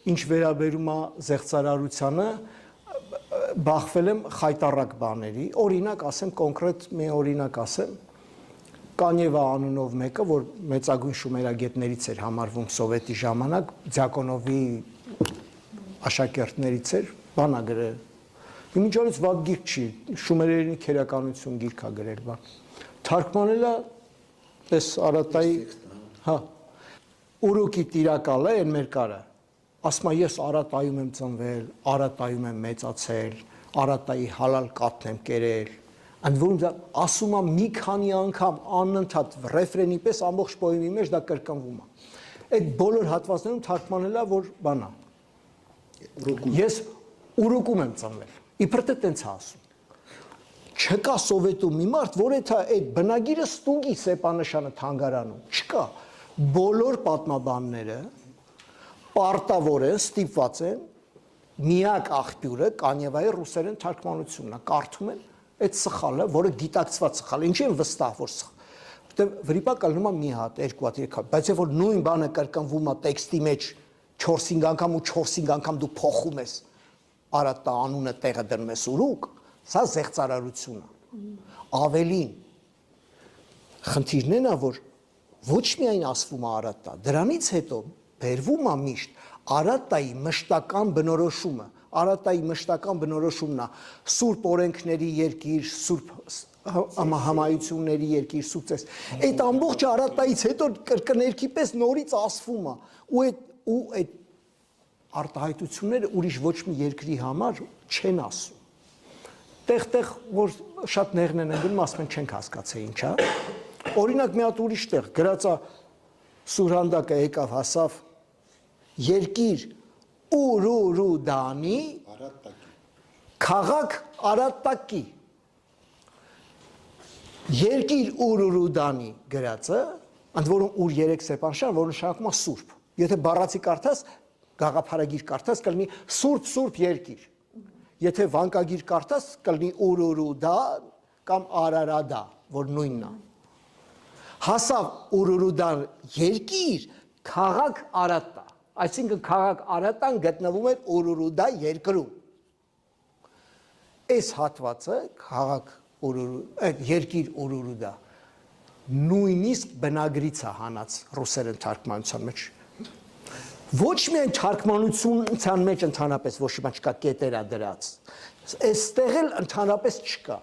Ինչ վերաբերում է զեղծարարությանը, բախվել եմ խայտառակ բաների, օրինակ ասեմ, կոնկրետ մի օրինակ ասեմ, Կանևա անունով մեկը, որ մեծագույն շումերագետներից էր համարվում սովետի ժամանակ, Ձյակոնովի աշակերտներից էր, բան ա գրել։ Մինչ օրս վատ գիրք չի, շումերերի քերականություն գիրք ա գրել, բան։ Թարգմանել է այս Արատայի, հա, Ուրուկի տիրակալը են մեր կարը։ Ասում է ես Արատայում եմ ծնվել, Արատայում եմ մեծացել, Արատայի հալալ կաթն եմ կերել։ Ընդ որում ասում է մի քանի անգամ անընդհատ ռեֆրենի պես ամբողջ պոեմի մեջ դա կրկնվում է։ Այդ բոլոր հատվածներում թարգմանել է որ բան է։ Ես Ուրուկում եմ ծնվել։ Իբր թե տենց է ասում։ Չկա Սովետում մի մարդ, որ այդ բնագիրը ստուգի սեպանշանը թանգարանում, չկա։ Բոլոր պատմաբանները պարտավոր են, ստիպված են, միակ աղբյուրը Կանևայի ռուսերեն թարգմանությունն է, կարդում են այդ սխալը, որը գիտակցված սխալ է, ինչի են վստահ, որ սխալ, որտեղ վրիպա կլնում է մի հատ, երկու հատ, երեք հատ, բայց որ նույն բանը կրկնվում է տեքստի մեջ 4-5 անգամ ու 4-5 անգամ դու փոխում ես Արատա անունը տեղը դնում ես Ուրուկ, սա զեղծարարություն է։ Ավելին, խնդիրն է նա, որ ոչ միայն ասվում է Արատա, դրանից հետո բերվում է միշտ Արատայի մշտական բնորոշումը, Արատայի մշտական բնորոշումն է սուրբ օրենքների երկիր, սուրբ համայությունների երկիր, սուրբ այդ ամբողջ Արատայից հետո կրկներքի պես նորից ասվում է ու այդ արտահայտությունները ուրիշ ոչ մի երկրի համար չեն ասում։ Տեղ որ շատ նեղն են գնում, ասում են չենք հասկացել ինչ է։ Օրինակ մի հատ ուրիշ տեղ գրած է Սուրհանդակը եկավ հասավ երկիր Ուրուրուդանի քաղաք Արատակի երկիր Ուրուրուդանի գրածը ընդ որում ուր 3 սեպանշան, որ նշանակում է սուրբ։ Եթե բառացի կարդաս, գաղափարագիր կարդաս կլինի սուրբ երկիր։ Եթե վանկագիր կարդաս կլինի Ուրուրուդա կամ Արարադա, որ նույնն է։ Հասավ Ուրուրուդան երկիր, քաղաք Արատա, այսինքն քաղաք Արատան գտնվում էր Ուրուրուդա երկրում։ Այս հատվածը քաղաք երկիր Ուրուրուդա նույնիսկ բնագրից է հանած ռուսերեն թարգմանության մեջ։ Ոչ միայն թարգմանության մեջ ընդհանրապես ոչ մի բան չկա, կետեր է դրած։ Այստեղ էլ ընդհանրապես չկա։